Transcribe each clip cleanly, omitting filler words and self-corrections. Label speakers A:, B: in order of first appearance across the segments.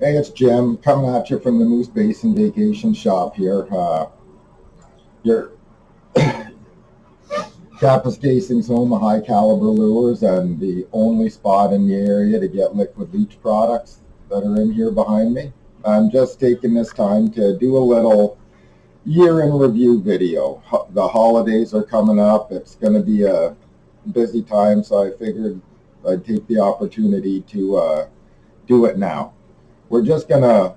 A: Hey, it's Jim coming at you from the Moose Basin Vacation Shop here. Your Kapuskasing's home of high caliber lures and the only spot in the area to get liquid leach products that are in here behind me. I'm just taking this time to do a little year in review video. The holidays are coming up. It's going to be a busy time, so I figured I'd take the opportunity to do it now. We're just going to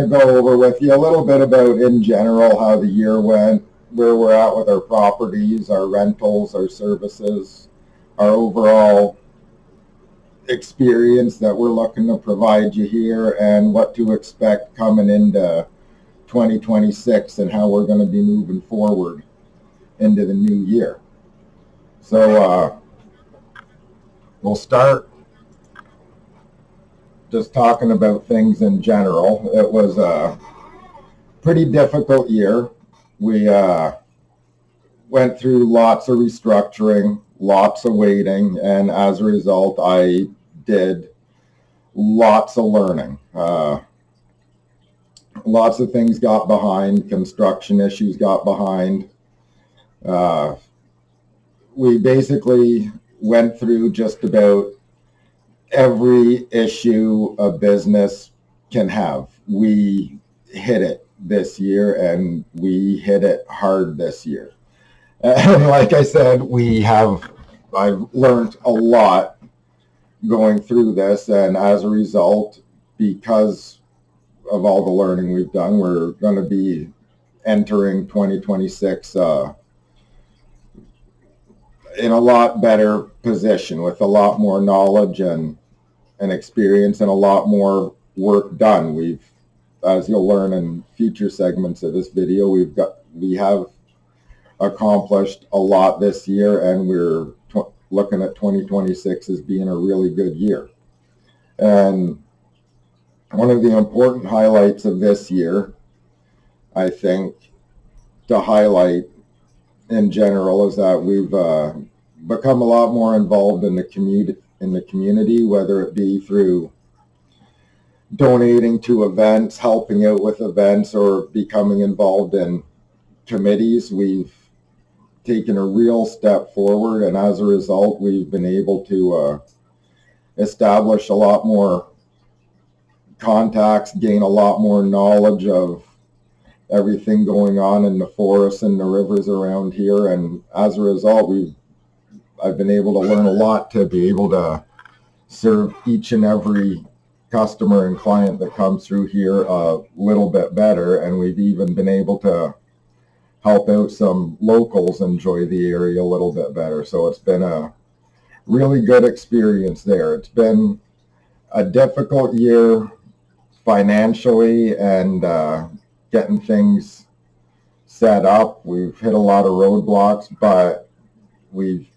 A: go over with you a little bit about, in general, how the year went, where we're at with our properties, our rentals, our services, our overall experience that we're looking to provide you here, and what to expect coming into 2026 and how we're going to be moving forward into the new year. So we'll start just talking about things in general. It was a pretty difficult year. We went through lots of restructuring, lots of waiting, and as a result, I did lots of learning. Lots of things got behind, construction issues got behind. We basically went through just about every issue a business can have. We hit it this year, and we hit it hard this year. And like I said, I've learned a lot going through this, and as a result, because of all the learning we've done, we're going to be entering 2026 in a lot better position with a lot more knowledge and experience and a lot more work done. As you'll learn in future segments of this video, we have accomplished a lot this year, and we're looking at 2026 as being a really good year. And one of the important highlights of this year, I think, to highlight in general, is that we've become a lot more involved in the community, whether it be through donating to events, helping out with events, or becoming involved in committees. We've taken a real step forward, and as a result, we've been able to establish a lot more contacts, gain a lot more knowledge of everything going on in the forests and the rivers around here, and as a result, I've been able to learn a lot to be able to serve each and every customer and client that comes through here a little bit better, and we've even been able to help out some locals enjoy the area a little bit better. So it's been a really good experience there. It's been a difficult year financially and getting things set up. We've hit a lot of roadblocks, but we've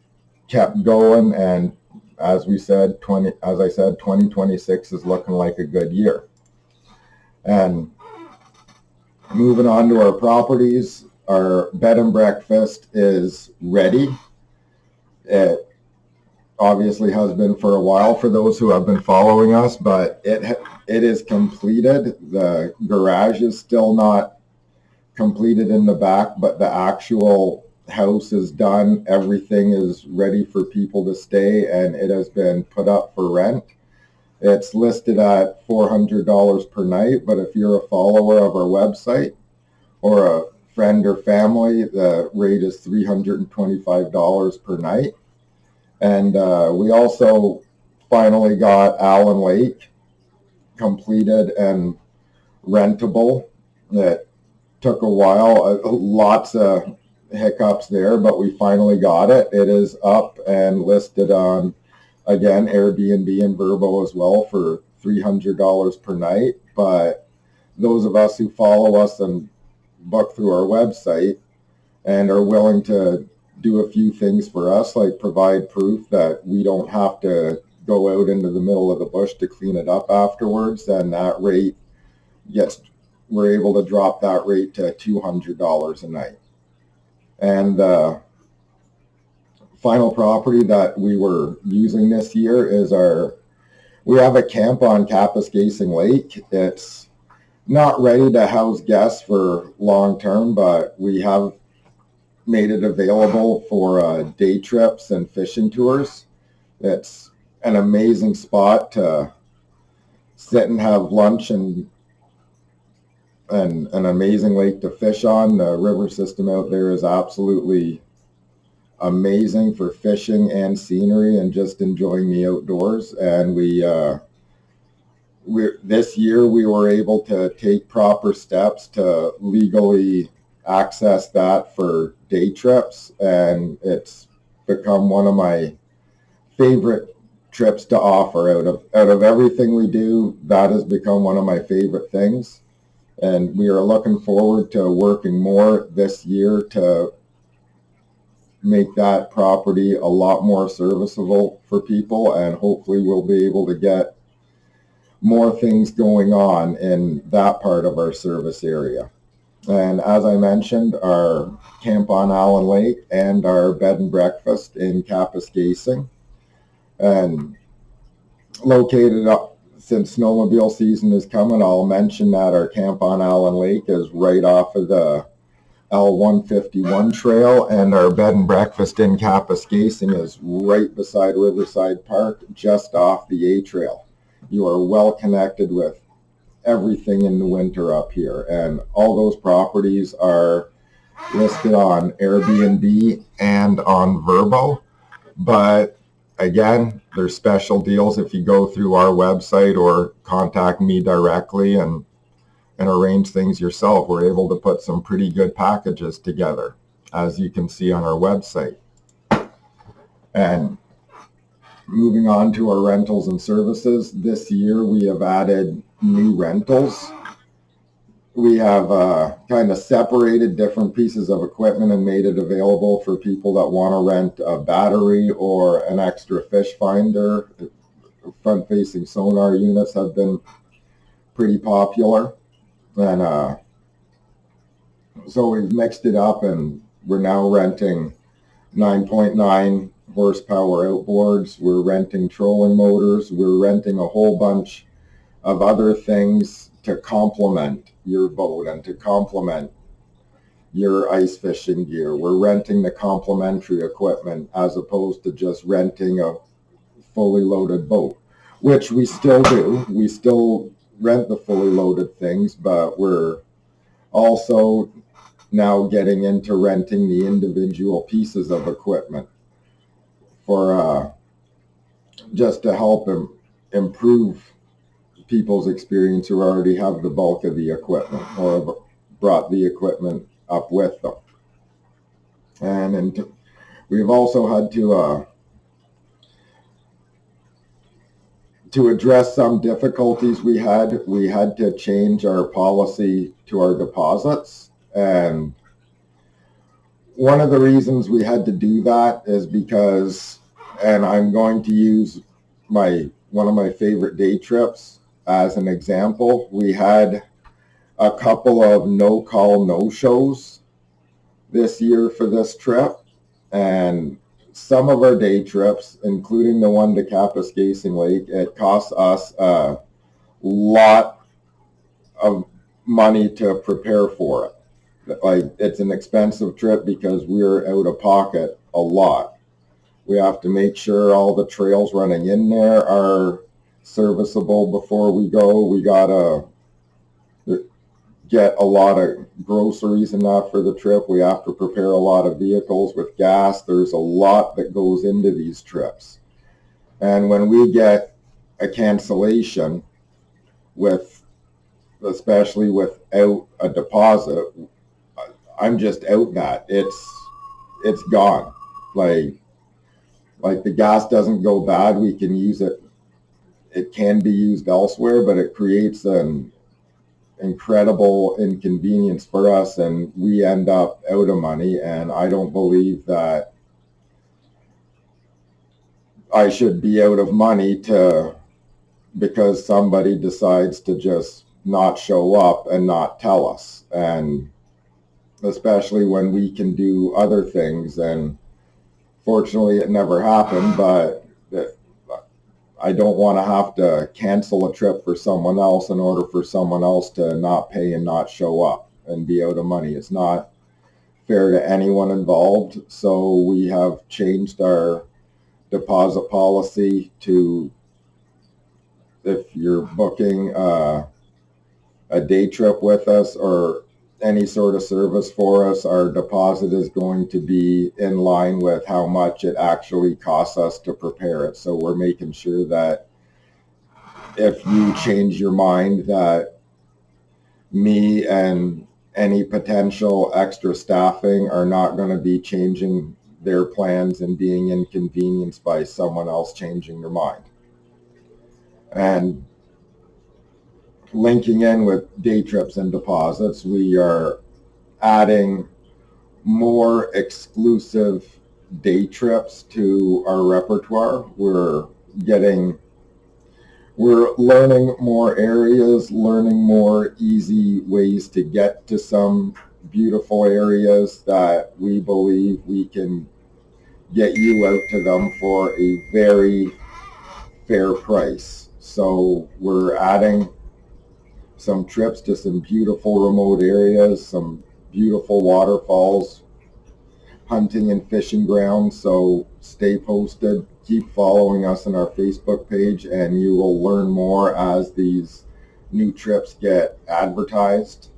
A: kept going, and as I said, 2026 is looking like a good year. And moving on to our properties, our bed and breakfast is ready. It obviously has been for a while for those who have been following us, but it is completed. The garage is still not completed in the back, but the actual house is done. Everything is ready for people to stay, and it has been put up for rent. It's listed at $400 per night, but if you're a follower of our website or a friend or family, the rate is $325 per night. And we also finally got Allen Lake completed and rentable. It took a while, lots of hiccups there, but we finally got it. It is up and listed on, again, Airbnb and Vrbo as well for $300 per night. But those of us who follow us and book through our website and are willing to do a few things for us, like provide proof that we don't have to go out into the middle of the bush to clean it up afterwards, then that rate we're able to drop that rate to $200 a night. And final property that we were using this year is our We have a camp on Kapuskasing Lake. It's not ready to house guests for long term, but we have made it available for day trips and fishing tours. It's an amazing spot to sit and have lunch, and an amazing lake to fish on. The river system out there is absolutely amazing for fishing and scenery and just enjoying the outdoors. And this year we were able to take proper steps to legally access that for day trips, and it's become one of my favorite trips to offer. Out of everything we do, that has become one of my favorite things, and we are looking forward to working more this year to make that property a lot more serviceable for people, and hopefully we'll be able to get more things going on in that part of our service area. And as I mentioned, our camp on Allen Lake and our bed and breakfast in Kapuskasing, and located up, since snowmobile season is coming, I'll mention that our camp on Allen Lake is right off of the L151 trail, and our bed and breakfast in Kapuskasing is right beside Riverside Park, just off the A trail. You are well connected with everything in the winter up here, and all those properties are listed on Airbnb and on Vrbo. But again, there's special deals if you go through our website or contact me directly and arrange things yourself. We're able to put some pretty good packages together, as you can see on our website. And moving on to our rentals and services, this year we have added new rentals. We have kind of separated different pieces of equipment and made it available for people that want to rent a battery or an extra fish finder. Front-facing sonar units have been pretty popular. And so we've mixed it up, and we're now renting 9.9 horsepower outboards. We're renting trolling motors. We're renting a whole bunch of other things to complement your boat and to complement your ice fishing gear. We're renting the complementary equipment as opposed to just renting a fully loaded boat, which we still do. We still rent the fully loaded things, but we're also now getting into renting the individual pieces of equipment for just to help improve people's experience who already have the bulk of the equipment or have brought the equipment up with them. And we've also had to address some difficulties we had to change our policy to our deposits. And one of the reasons we had to do that is because, and I'm going to use one of my favorite day trips as an example. We had a couple of no-call, no-shows this year for this trip, and some of our day trips, including the one to Kapuskasing Lake, it costs us a lot of money to prepare for it. Like, it's an expensive trip because we're out of pocket a lot. We have to make sure all the trails running in there are serviceable before we go. We gotta get a lot of groceries and that for the trip. We have to prepare a lot of vehicles with gas. There's a lot that goes into these trips. And when we get a cancellation, especially without a deposit, I'm just out that. It's gone. Like the gas doesn't go bad. We can use it. It can be used elsewhere, but it creates an incredible inconvenience for us, and we end up out of money. And I don't believe that I should be out of money because somebody decides to just not show up and not tell us, and especially when we can do other things. And fortunately it never happened, but I don't want to have to cancel a trip for someone else in order for someone else to not pay and not show up and be out of money. It's not fair to anyone involved. So we have changed our deposit policy to, if you're booking a day trip with us or any sort of service for us, our deposit is going to be in line with how much it actually costs us to prepare it. So we're making sure that if you change your mind, that me and any potential extra staffing are not going to be changing their plans and being inconvenienced by someone else changing their mind. And linking in with day trips and deposits, we are adding more exclusive day trips to our repertoire. We're learning more areas, learning more easy ways to get to some beautiful areas that we believe we can get you out to them for a very fair price. So we're adding some trips to some beautiful remote areas, some beautiful waterfalls, hunting and fishing grounds. So stay posted, keep following us on our Facebook page, and you will learn more as these new trips get advertised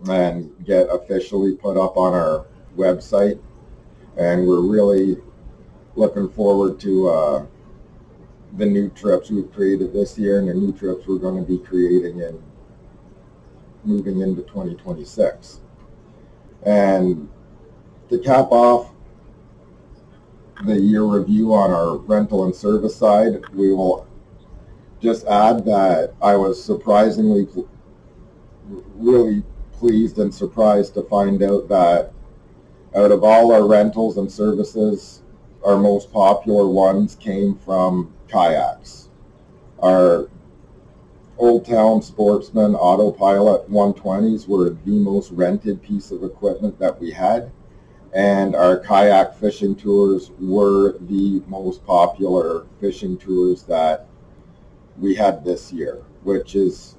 A: and get officially put up on our website. And we're really looking forward to the new trips we've created this year and the new trips we're going to be creating and moving into 2026. And to cap off the year review on our rental and service side, we will just add that I was surprisingly really pleased and surprised to find out that out of all our rentals and services, our most popular ones came from kayaks. Our Old Town Sportsman Autopilot 120s were the most rented piece of equipment that we had, and our kayak fishing tours were the most popular fishing tours that we had this year, which is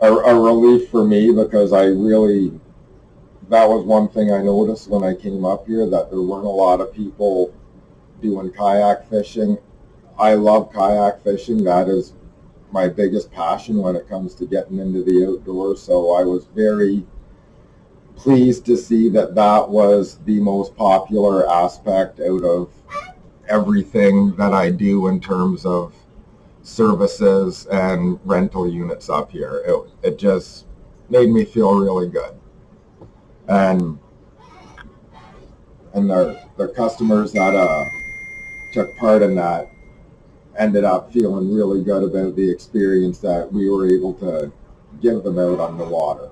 A: a relief for me, because that was one thing I noticed when I came up here, that there weren't a lot of people doing kayak fishing. I love kayak fishing. That is my biggest passion when it comes to getting into the outdoors. So I was very pleased to see that that was the most popular aspect out of everything that I do in terms of services and rental units up here. It just made me feel really good. And the customers that took part in that ended up feeling really good about the experience that we were able to give them out on the water.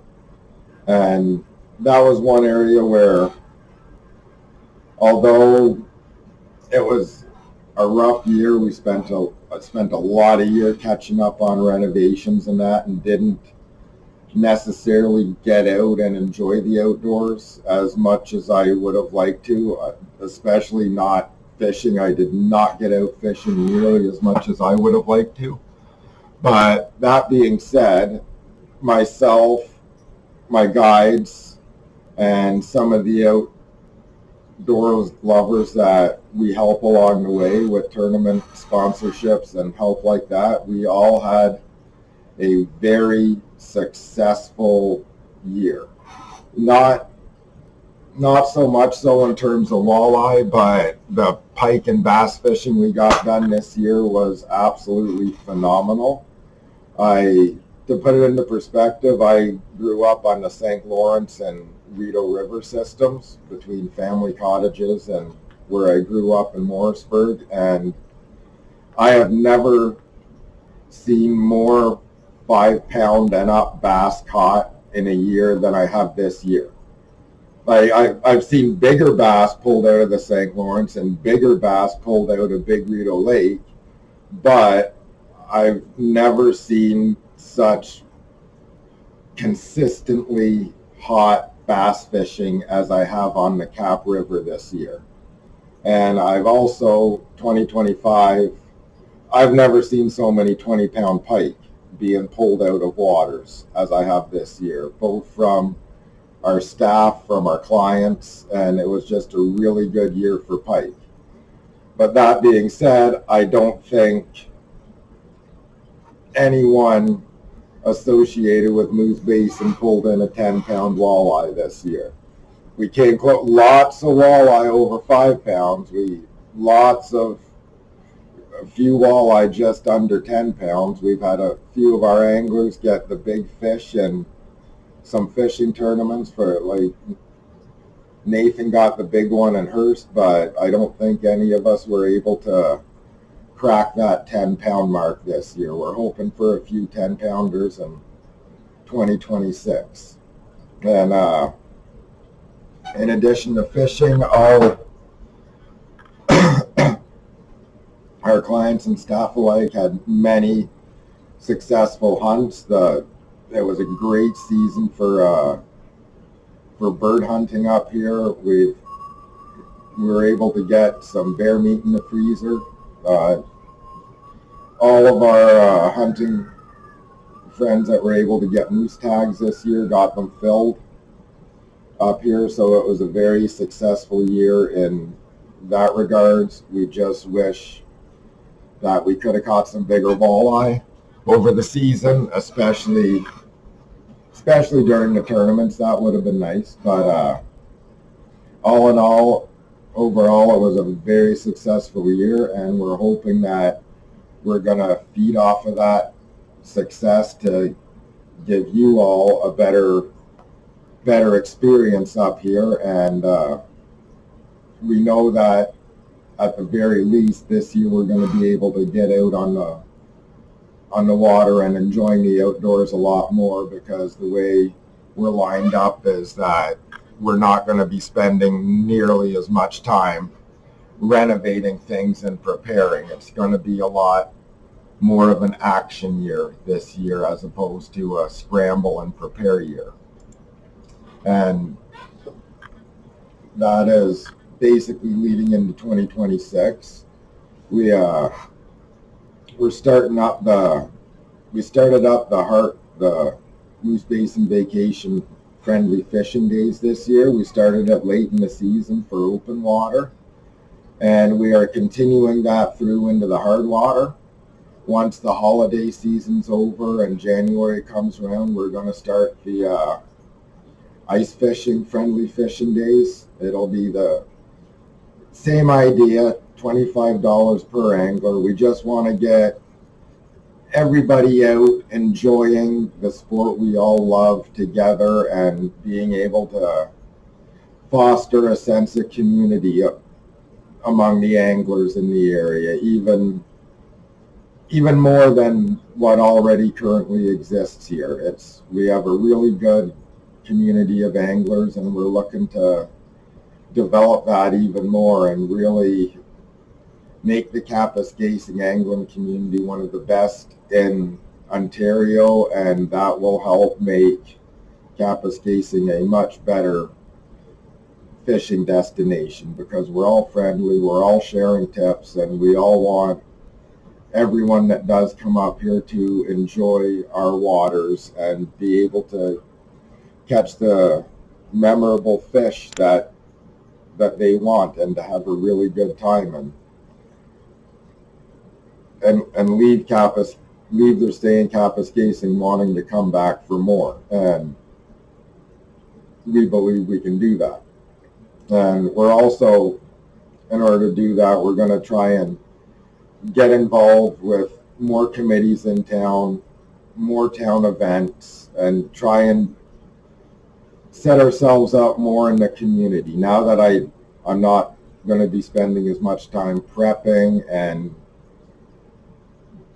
A: And that was one area where, although it was a rough year, I spent a lot of year catching up on renovations and that, and didn't necessarily get out and enjoy the outdoors as much as I would have liked to, especially not fishing. I did not get out fishing nearly as much as I would have liked to. But that being said, myself, my guides, and some of the outdoors lovers that we help along the way with tournament sponsorships and help like that, we all had a very successful year. Not so much so in terms of walleye, but the pike and bass fishing we got done this year was absolutely phenomenal. To put it into perspective, I grew up on the St. Lawrence and Rideau River systems between family cottages and where I grew up in Morrisburg, and I have never seen more 5-pound and up bass caught in a year than I have this year. I've seen bigger bass pulled out of the St. Lawrence and bigger bass pulled out of Big Rideau Lake, but I've never seen such consistently hot bass fishing as I have on the Cap River this year. And I've also, 2025, I've never seen so many 20-pound pike being pulled out of waters as I have this year, both from our staff, from our clients, and it was just a really good year for pike. But that being said, I don't think anyone associated with Moose Basin pulled in a 10-pound walleye this year. We came close, lots of walleye over 5 pounds. A few walleye just under 10 pounds. We've had a few of our anglers get the big fish in some fishing tournaments for, like, Nathan got the big one in Hearst, but I don't think any of us were able to crack that 10-pound mark this year. We're hoping for a few 10-pounders in 2026. And in addition to fishing, our clients and staff alike had many successful hunts. It was a great season for bird hunting up here. We were able to get some bear meat in the freezer. All of our hunting friends that were able to get moose tags this year got them filled up here, so it was a very successful year in that regards. We just wish that we could have caught some bigger walleye over the season, especially during the tournaments. That would have been nice, but all in all, overall, it was a very successful year, and we're hoping that we're going to feed off of that success to give you all a better experience up here. And we know that at the very least this year we're going to be able to get out on the water and enjoying the outdoors a lot more, because the way we're lined up is that we're not going to be spending nearly as much time renovating things and preparing. It's going to be a lot more of an action year this year as opposed to a scramble and prepare year. And that is basically leading into 2026. We started up the Moose Basin Vacation Friendly Fishing Days this year. We started it late in the season for open water, and we are continuing that through into the hard water. Once the holiday season's over and January comes around, we're going to start the ice fishing friendly fishing days. It'll be the same idea, $25 per angler. We just want to get everybody out enjoying the sport we all love together and being able to foster a sense of community among the anglers in the area, even more than what already currently exists here. We have a really good community of anglers, and we're looking to develop that even more and really make the Kapuskasing angling community one of the best in Ontario, and that will help make Kapuskasing a much better fishing destination, because we're all friendly, we're all sharing tips, and we all want everyone that does come up here to enjoy our waters and be able to catch the memorable fish that they want, and to have a really good time and leave their stay in Kapuskasing wanting to come back for more. And we believe we can do that. And we're also, in order to do that, we're going to try and get involved with more committees in town, more town events, and try and set ourselves up more in the community. Now that I'm not going to be spending as much time prepping and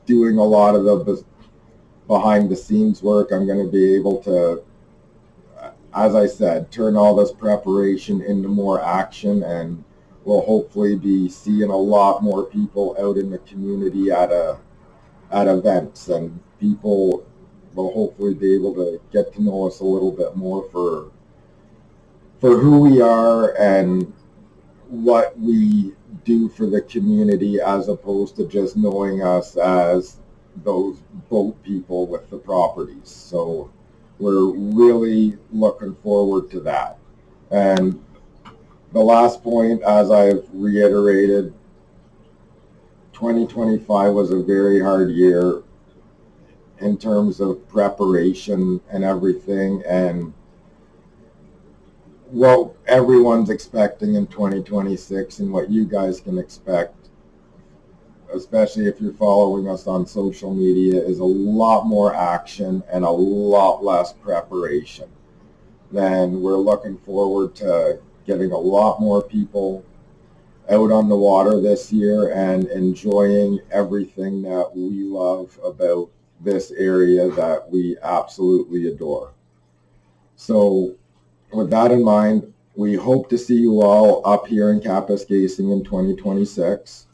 A: doing a lot of the behind the scenes work, I'm going to be able to, as I said, turn all this preparation into more action, and we'll hopefully be seeing a lot more people out in the community at events, and people will hopefully be able to get to know us a little bit more for who we are and what we do for the community, as opposed to just knowing us as those boat people with the properties. So we're really looking forward to that. And the last point, as I've reiterated, 2025 was a very hard year in terms of preparation and everything, and what everyone's expecting in 2026 and what you guys can expect, especially if you're following us on social media, is a lot more action and a lot less preparation. Then we're looking forward to getting a lot more people out on the water this year and enjoying everything that we love about this area that we absolutely adore. So with that in mind, we hope to see you all up here in Kapuskasing in 2026.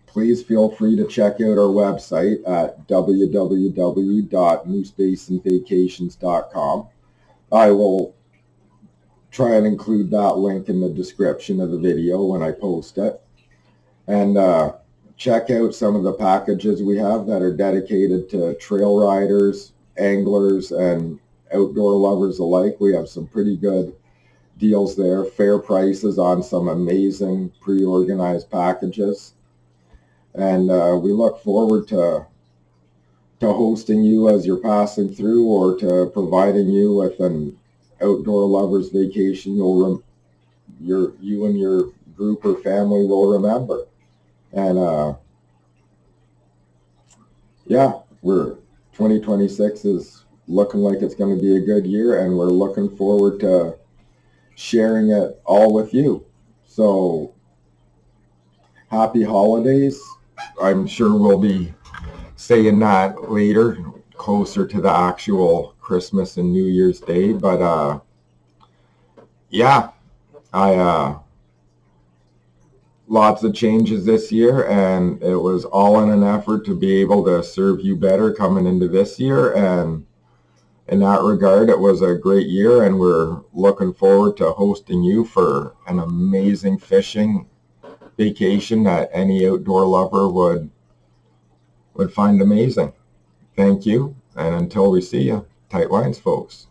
A: Please feel free to check out our website at www.moosebasinvacations.com. I will try and include that link in the description of the video when I post it. And check out some of the packages we have that are dedicated to trail riders, anglers, and outdoor lovers alike. We have some pretty good deals there, fair prices on some amazing pre-organized packages. And we look forward to hosting you as you're passing through, or to providing you with an outdoor lovers vacation you and your group or family will remember. And yeah, 2026 is looking like it's going to be a good year, and we're looking forward to sharing it all with you. So happy holidays. I'm sure we'll be saying that later, closer to the actual Christmas and New Year's Day. But yeah, I lots of changes this year, and it was all in an effort to be able to serve you better coming into this year. And in that regard, it was a great year, and we're looking forward to hosting you for an amazing fishing vacation that any outdoor lover would find amazing. Thank you, and until we see you, tight lines, folks.